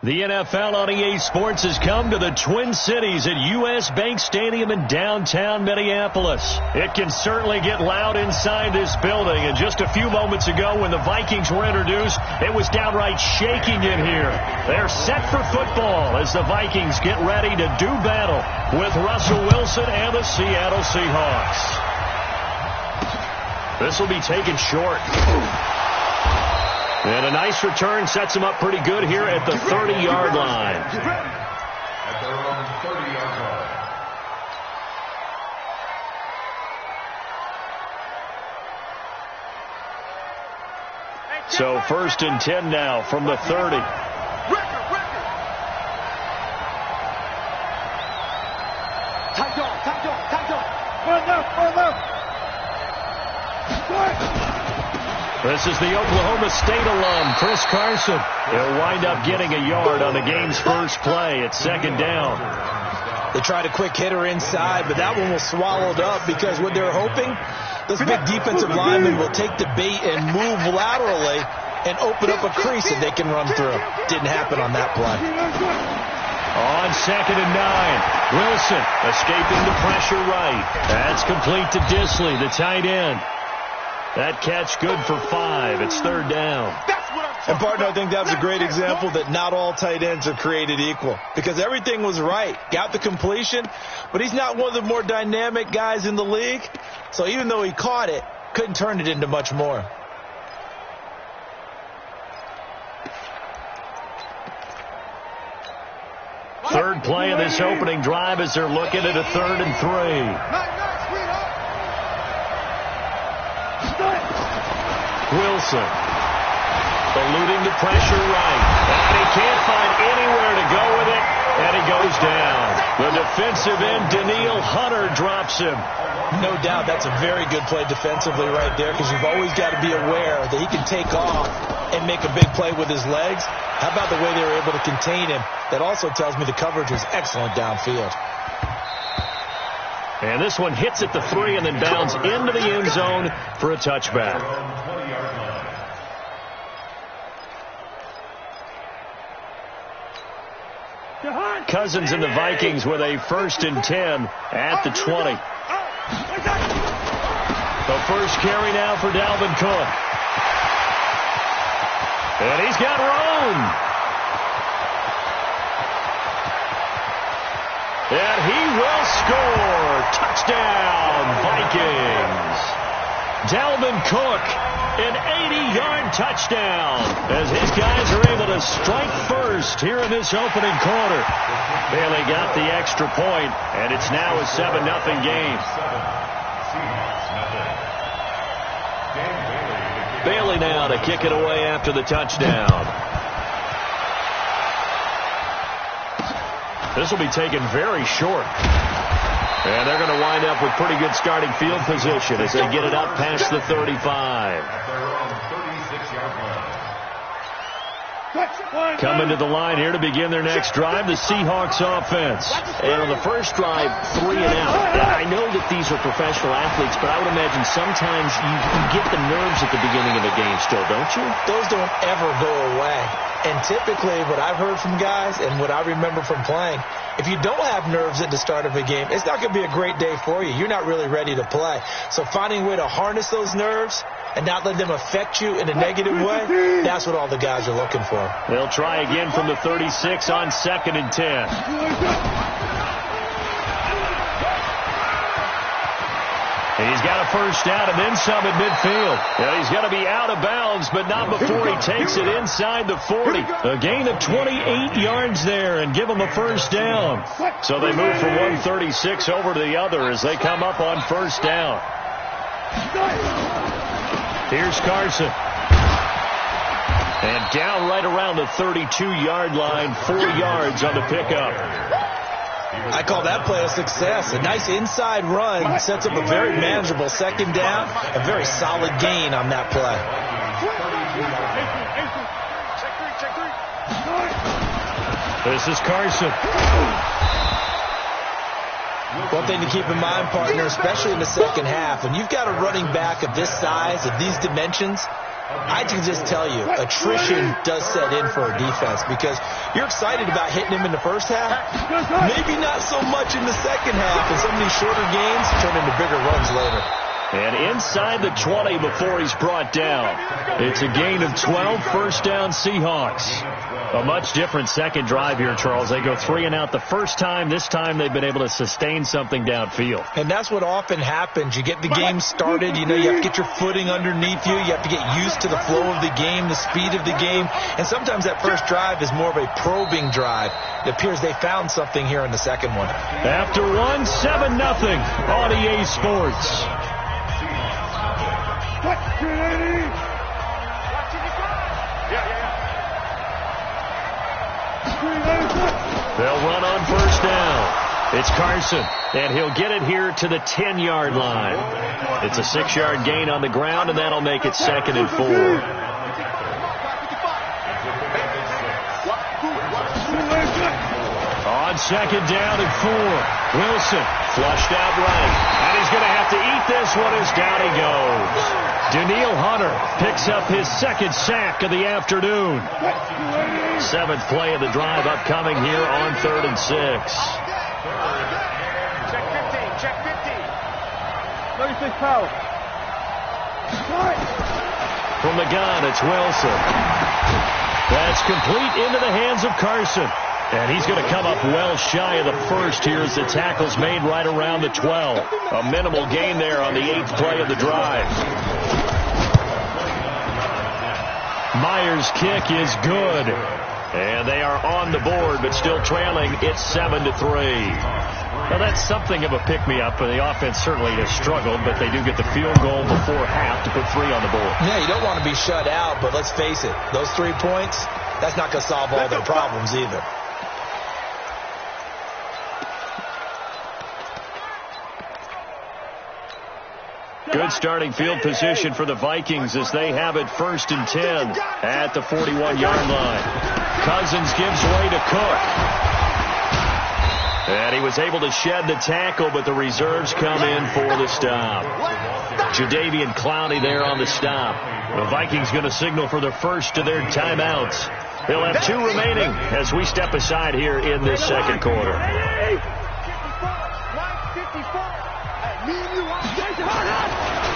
The NFL on EA Sports has come to the Twin Cities at U.S. Bank Stadium in downtown Minneapolis. It can certainly get loud inside this building, and just a few moments ago when the Vikings were introduced, it was downright shaking in here. They're set for football as the Vikings get ready to do battle with Russell Wilson and the Seattle Seahawks. This will be taken short. And a nice return sets him up pretty good here at the 30-yard line. At their own 30-yard line. So 1st and 10 now from the 30. This is the Oklahoma State alum, Chris Carson. He'll wind up getting a yard on the game's first play at 2nd down. They tried a quick hitter inside, but that one was swallowed up because what they're hoping, those big defensive linemen will take the bait and move laterally and open up a crease that they can run through. Didn't happen on that play. On 2nd and 9, Wilson escaping the pressure right. That's complete to Disley, the tight end. That catch good for 5. It's 3rd down. And, partner, I think that was a great example that not all tight ends are created equal because everything was right. Got the completion, but he's not one of the more dynamic guys in the league. So even though he caught it, couldn't turn it into much more. Third play of this opening drive as they're looking at a 3rd and 3. Wilson eluding the pressure right, and he can't find anywhere to go with it, and he goes down. The defensive end, Daniil Hunter, drops him. No doubt that's a very good play defensively right there because you've always got to be aware that he can take off and make a big play with his legs. How about the way they were able to contain him? That also tells me the coverage was excellent downfield. And this one hits at the 3 and then bounds into the end zone for a touchback. Cousins and the Vikings with a 1st and 10 at the 20. The first carry now for Dalvin Cook. And he's got room. And he will score. Touchdown, Vikings. Dalvin Cook, an 80-yard touchdown as his guys are able to strike first here in this opening quarter. Bailey got the extra point, and it's now a 7-0 game. Bailey now to kick it away after the touchdown. This will be taken very short. And they're going to wind up with pretty good starting field position as they get it up past the 35. Coming to the line here to begin their next drive, the Seahawks offense. And on the first drive, 3 and out. I know that these are professional athletes, but I would imagine sometimes you get the nerves at the beginning of a game still, don't you? Those don't ever go away. And typically what I've heard from guys and what I remember from playing, if you don't have nerves at the start of a game, it's not going to be a great day for you. You're not really ready to play. So finding a way to harness those nerves and not let them affect you in a negative way, that's what all the guys are looking for. They'll try again from the 36 on 2nd and 10. He's got a first down and then some at midfield. Yeah, he's going to be out of bounds, but not before he takes it inside the 40. A gain of 28 yards there and give him a first down. So they move from 136 over to the other as they come up on first down. Here's Carson. And down right around the 32-yard line, 4 yards on the pickup. I call that play a success. A nice inside run sets up a very manageable 2nd down. A very solid gain on that play. This is Carson. One thing to keep in mind, partner, especially in the second half, when you've got a running back of this size, of these dimensions, I can just tell you, attrition does set in for a defense because you're excited about hitting him in the first half. Maybe not so much in the second half, and some of these shorter games turn into bigger runs later. And inside the 20 before he's brought down. It's a gain of 12, first down Seahawks. A much different second drive here, Charles. They go 3 and out the first time. This time they've been able to sustain something downfield. And that's what often happens. You get the game started. You have to get your footing underneath you. You have to get used to the flow of the game, the speed of the game. And sometimes that first drive is more of a probing drive. It appears they found something here in the second one. After 1, 7-0 on EA Sports. They'll run on first down. It's Carson, and he'll get it here to the 10-yard line. It's a 6-yard gain on the ground, and that'll make it 2nd and 4. On 2nd down and 4, Wilson flushed out right, and he's going to have to eat this one as down he goes. Daniil Hunter picks up his 2nd sack of the afternoon. 7th play of the drive upcoming here on 3rd and 6. Check 15, check 15. 36 power. From the gun, it's Wilson. That's complete into the hands of Carson. And he's going to come up well shy of the first here as the tackle's made right around the 12. A minimal gain there on the 8th play of the drive. Myers' kick is good. And they are on the board, but still trailing. It's 7-3. Now, that's something of a pick-me-up. The offense certainly has struggled, but they do get the field goal before half to put 3 on the board. Yeah, you don't want to be shut out, but let's face it. Those 3 points, that's not going to solve all their problems either. Good starting field position for the Vikings as they have it 1st and 10 at the 41-yard line. Cousins gives way to Cook. And he was able to shed the tackle, but the reserves come in for the stop. Jadeveon Clowney there on the stop. The Vikings going to signal for the first of their timeouts. They'll have 2 remaining as we step aside here in this second quarter.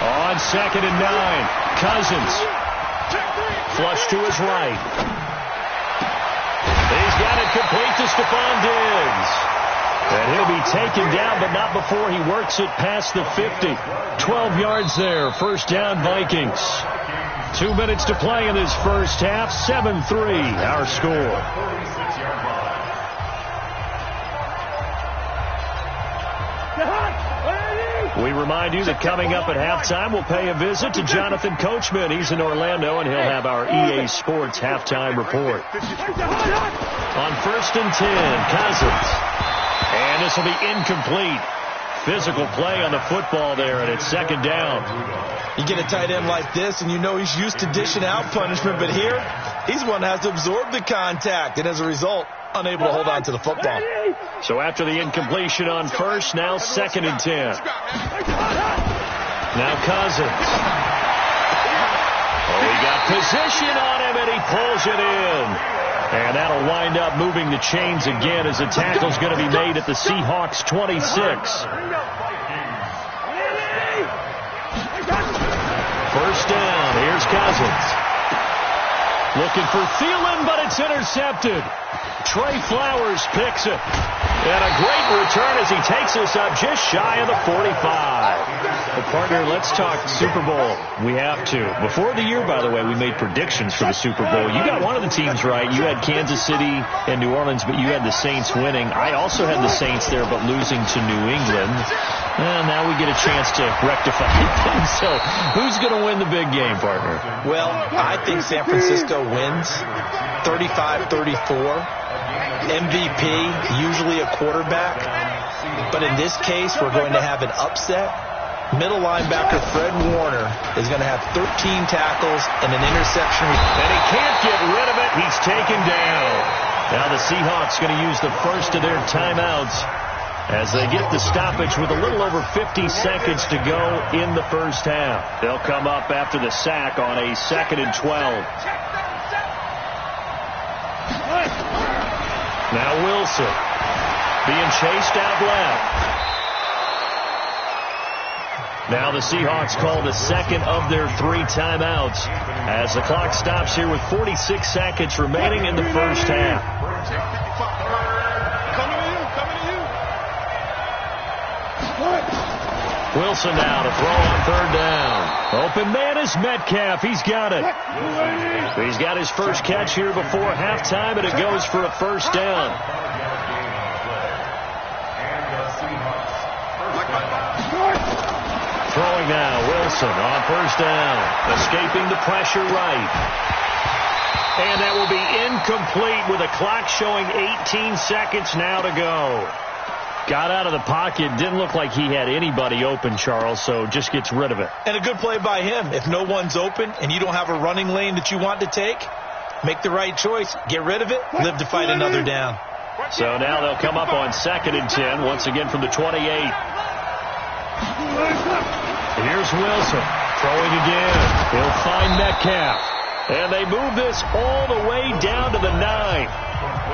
On 2nd and 9, Cousins. Flush to his right. He's got it complete to Stephon Diggs. And he'll be taken down, but not before he works it past the 50. 12 yards there, first down Vikings. 2 minutes to play in this first half, 7-3 our score. We remind you that coming up at halftime, we'll pay a visit to Jonathan Coachman. He's in Orlando, and he'll have our EA Sports halftime report. On 1st and 10, Cousins. And this will be incomplete. Physical play on the football there, and it's 2nd down. You get a tight end like this, and you know he's used to dishing out punishment, but here, he's one that has to absorb the contact, and as a result, unable to hold on to the football. So after the incompletion on 1st, now 2nd and 10. Now Cousins. Oh, he got position on him, and he pulls it in. And that'll wind up moving the chains again as the tackle's going to be made at the Seahawks 26. First down, here's Cousins. Looking for Thielen, but it's intercepted. Trey Flowers picks it. And a great return as he takes us up just shy of the 45. Well, partner, let's talk Super Bowl. We have to. Before the year, by the way, we made predictions for the Super Bowl. You got one of the teams right. You had Kansas City and New Orleans, but you had the Saints winning. I also had the Saints there, but losing to New England. And now we get a chance to rectify things. So who's going to win the big game, partner? Well, I think San Francisco wins 35-34. MVP, usually a quarterback. But in this case, we're going to have an upset. Middle linebacker Fred Warner is going to have 13 tackles and an interception. And he can't get rid of it. He's taken down. Now the Seahawks going to use the first of their timeouts as they get the stoppage with a little over 50 seconds to go in the first half. They'll come up after the sack on a 2nd and 12. Now Wilson being chased out left. Now the Seahawks call the second of their 3 timeouts as the clock stops here with 46 seconds remaining in the first half. Wilson now to throw on 3rd down. Open man is Metcalf. He's got it. He's got his first catch here before halftime, and it goes for a first down. Throwing now, Wilson on 1st down. Escaping the pressure right. And that will be incomplete with a clock showing 18 seconds now to go. Got out of the pocket. Didn't look like he had anybody open, Charles, so just gets rid of it. And a good play by him. If no one's open and you don't have a running lane that you want to take, make the right choice. Get rid of it. Live to fight another down. So now they'll come up on 2nd and 10, once again from the 28. Here's Wilson throwing again. He'll find Metcalf. And they move this all the way down to the 9.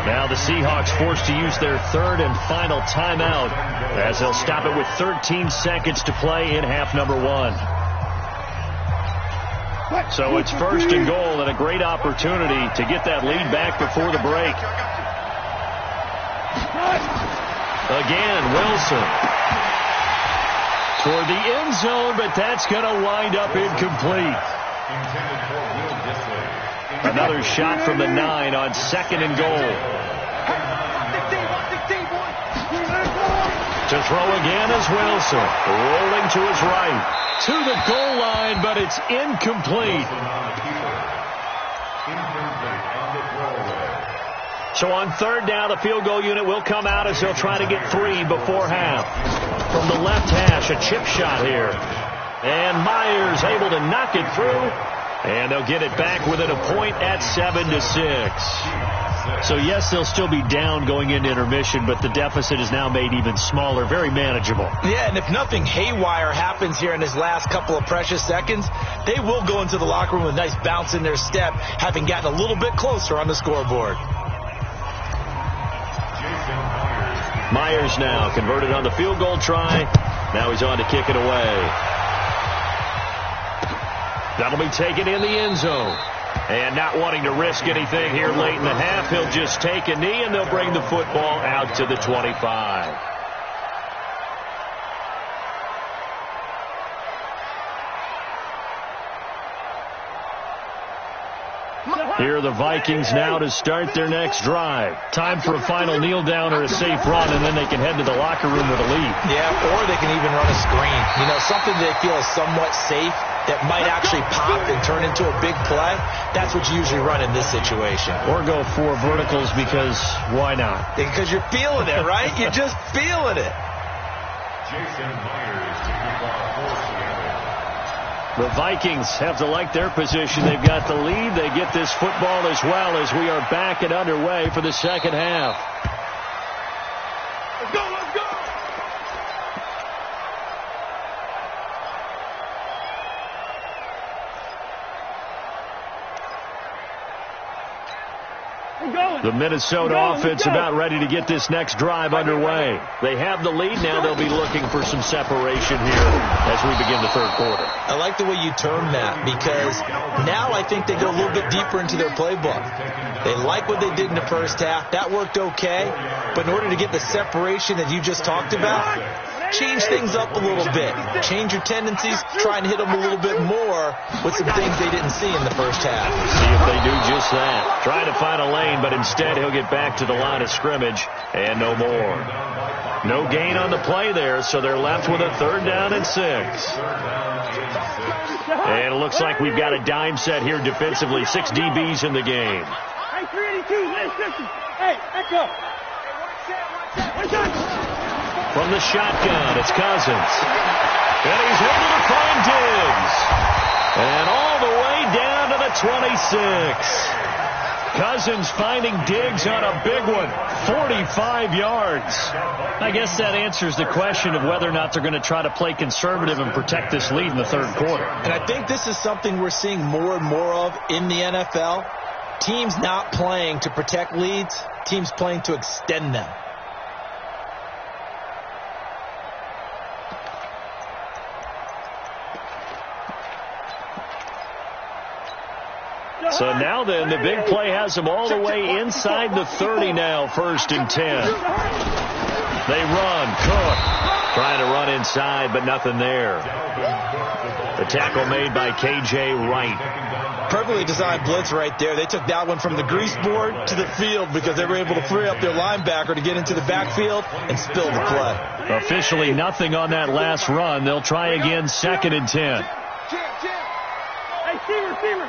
Now the Seahawks forced to use their 3rd and final timeout as they'll stop it with 13 seconds to play in half number 1. So it's 1st and goal and a great opportunity to get that lead back before the break. Again, Wilson toward the end zone, but that's going to wind up incomplete. Another shot from the 9 on 2nd and goal. To throw again is Wilson. Rolling to his right. To the goal line, but it's incomplete. So on 3rd down, the field goal unit will come out as they'll try to get 3 before half. From the left hash, a chip shot here. And Myers able to knock it through. And they'll get it back within a point at 7-6. So, yes, they'll still be down going into intermission, but the deficit is now made even smaller, very manageable. Yeah, and if nothing haywire happens here in his last couple of precious seconds, they will go into the locker room with a nice bounce in their step, having gotten a little bit closer on the scoreboard. Myers now converted on the field goal try. Now he's on to kick it away. That'll be taken in the end zone. And not wanting to risk anything here late in the half, he'll just take a knee, and they'll bring the football out to the 25. Here are the Vikings now to start their next drive. Time for a final kneel down or a safe run, and then they can head to the locker room with a lead. Yeah, or they can even run a screen. You know, something they feel is somewhat safe that might actually pop and turn into a big play. That's what you usually run in this situation. Or go 4 verticals because why not? Because you're feeling it, right? You're just feeling it. The Vikings have to like their position. They've got the lead. They get this football as well as we are back and underway for the second half. Let's go, let's go! The Minnesota offense about ready to get this next drive underway. They have the lead now. They'll be looking for some separation here as we begin the 3rd quarter. I like the way you term that, because now I think they go a little bit deeper into their playbook. They like what they did in the first half. That worked okay. But in order to get the separation that you just talked about, change things up a little bit. Change your tendencies. Try and hit them a little bit more with some things they didn't see in the first half. See if they do just that. Trying to find a lane, but instead he'll get back to the line of scrimmage and no more. No gain on the play there, so they're left with a 3rd down and 6. And it looks like we've got a dime set here defensively. 6 DBs in the game. Hey, 382, let's listen. Hey, echo. From the shotgun, it's Cousins. And he's able to find Diggs. And all the way down to the 26. Cousins finding Diggs on a big one, 45 yards. I guess that answers the question of whether or not they're going to try to play conservative and protect this lead in the third quarter. And I think this is something we're seeing more and more of in the NFL. Teams not playing to protect leads, teams playing to extend them. So now then, the big play has them all the way inside the 30 now, 1st and 10. They run. Cook trying to run inside, but nothing there. The tackle made by K.J. Wright. Perfectly designed blitz right there. They took that one from the grease board to the field because they were able to free up their linebacker to get into the backfield and spill the play. Officially nothing on that last run. They'll try again, 2nd and 10. Receiver.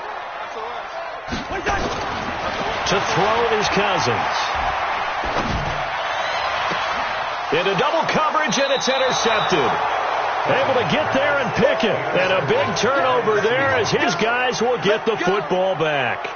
To throw is Cousins. Into double coverage, and it's intercepted. Able to get there and pick it. And a big turnover there as his guys will get the football back.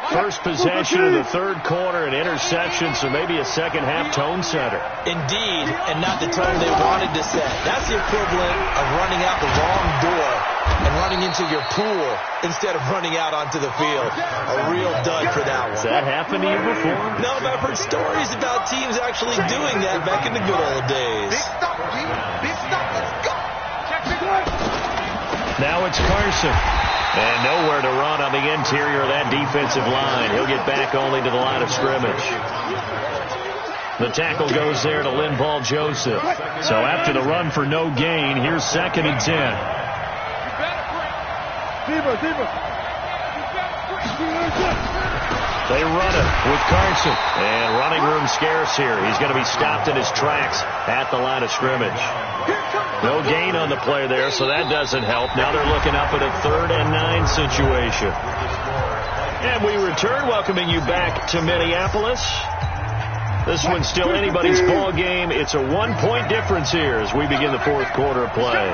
First possession of the third quarter, an interception, so maybe a second-half tone setter. Indeed, and not the tone they wanted to set. That's the equivalent of running out the wrong door and running into your pool instead of running out onto the field. A real dud for that one. Has that happened to you before? No, but I've heard stories about teams actually doing that back in the good old days. Big stop, let's go. Now it's Carson. And nowhere to run on the interior of that defensive line. He'll get back only to the line of scrimmage. The tackle goes there to Linval Joseph. So after the run for no gain, here's 2nd and 10. They run it with Carson. And running room scarce here. He's going to be stopped in his tracks at the line of scrimmage. No gain on the play there, so that doesn't help. Now they're looking up at a 3rd and 9 situation. And we return, welcoming you back to Minneapolis. This one's still anybody's ball game. It's a 1-point difference here as we begin the fourth quarter of play.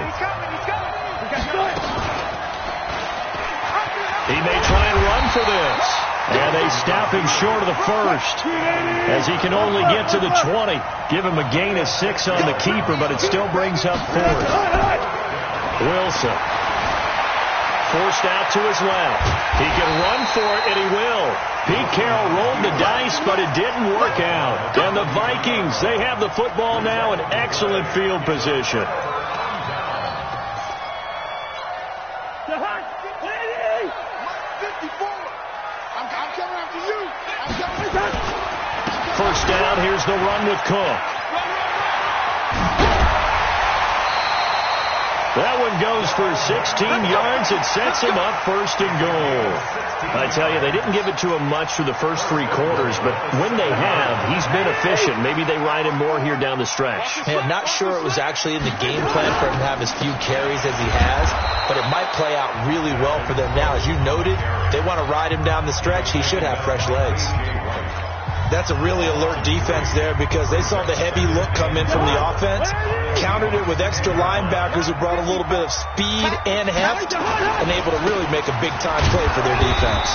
He may try and run for this. And they stop him short of the first as he can only get to the 20. Give him a gain of 6 on the keeper, but it still brings up 4th. Wilson forced out to his left. He can run for it, and he will. Pete Carroll rolled the dice, but it didn't work out. And the Vikings, they have the football now in excellent field position. First down, here's the run with Cook. That one goes for 16 yards. It sets him up 1st and goal. I tell you, they didn't give it to him much through the first 3 quarters, but when they have, he's been efficient. Maybe they ride him more here down the stretch. Hey, I'm not sure it was actually in the game plan for him to have as few carries as he has, but it might play out really well for them now. As you noted, they want to ride him down the stretch. He should have fresh legs. That's a really alert defense there because they saw the heavy look come in from the offense, countered it with extra linebackers who brought a little bit of speed and heft, and able to really make a big-time play for their defense.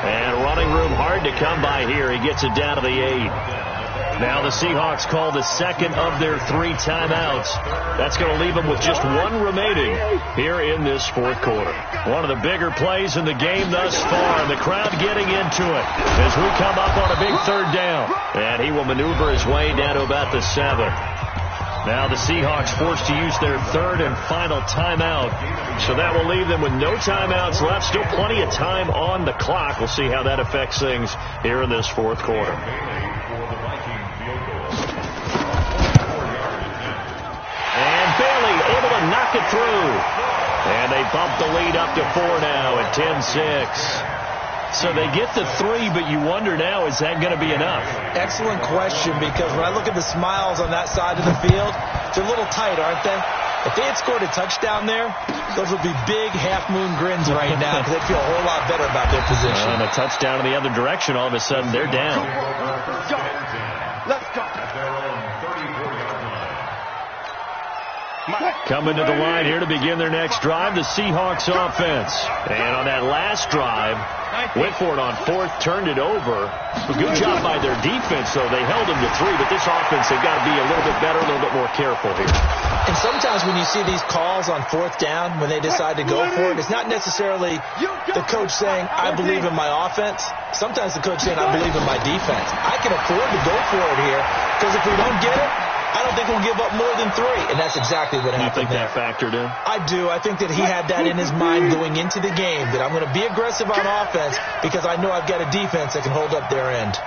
And running room hard to come by here. He gets it down to the 8. Now the Seahawks call the 2nd of their 3 timeouts. That's going to leave them with just 1 remaining here in this fourth quarter. One of the bigger plays in the game thus far, and the crowd getting into it as we come up on a big 3rd down. And he will maneuver his way down to about the 7. Now the Seahawks forced to use their 3rd and final timeout. So that will leave them with no timeouts left. Still plenty of time on the clock. We'll see how that affects things here in this fourth quarter. Bailey able to knock it through. And they bump the lead up to 4 now at 10-6. So they get the 3, but you wonder now, is that going to be enough? Excellent question, because when I look at the smiles on that side of the field, they're a little tight, aren't they? If they had scored a touchdown there, those would be big half-moon grins right now because they'd feel a whole lot better about their position. And a touchdown in the other direction, all of a sudden, they're down. Let's go. Coming to the line here to begin their next drive, the Seahawks offense. And on that last drive, Went for it on fourth, turned it over. A good job by their defense, though. They held them to 3, but this offense, they've got to be a little bit better, a little bit more careful here. And sometimes when you see these calls on fourth down, when they decide to go for it, it's not necessarily the coach saying, I believe in my offense. Sometimes the coach saying, I believe in my defense. I can afford to go for it here, because if we don't get it, I don't think we'll give up more than 3. And that's exactly what happened there. You think that factored in? I do. I think that he had that in his mind going into the game, that I'm going to be aggressive on offense because I know I've got a defense that can hold up their end.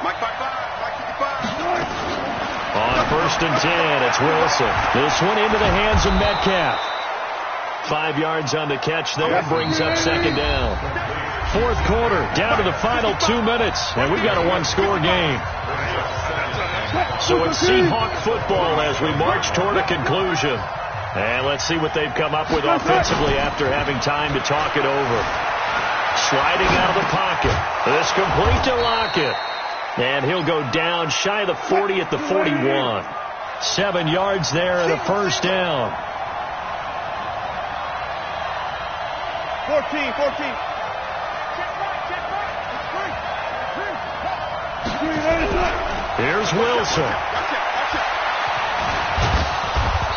Mike 55. On 1st and 10, it's Wilson. This one into the hands of Metcalf. 5 yards on the catch there, brings up 2nd down. 4th quarter, down to the final 2 minutes, and we've got a 1-score game. So it's Seahawk football as we march toward a conclusion. And let's see what they've come up with offensively after having time to talk it over. Sliding out of the pocket. This complete to Lockett. And he'll go down shy of the 40 at the 41. 7 yards there and a 1st down. 14. Here's Wilson.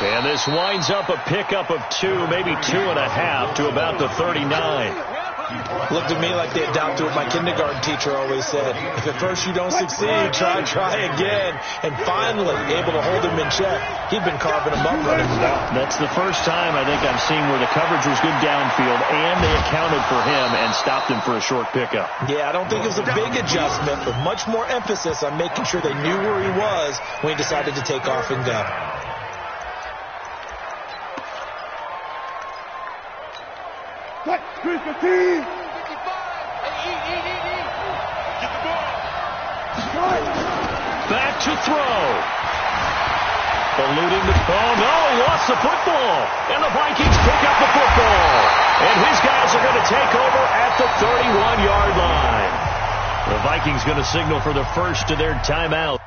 And this winds up a pickup of 2, maybe 2.5 to about the 39. Looked at me like they adopted what my kindergarten teacher always said. If at first you don't succeed, try again. And finally, able to hold him in check. He'd been carving him up running the ball. That's the first time I think I've seen where the coverage was good downfield and they accounted for him and stopped him for a short pickup. Yeah, I don't think it was a big adjustment, but much more emphasis on making sure they knew where he was when he decided to take off and go. Back to throw. Eluding the ball. No, he lost the football. And the Vikings pick up the football. And his guys are going to take over at the 31-yard line. The Vikings going to signal for the first of their timeout.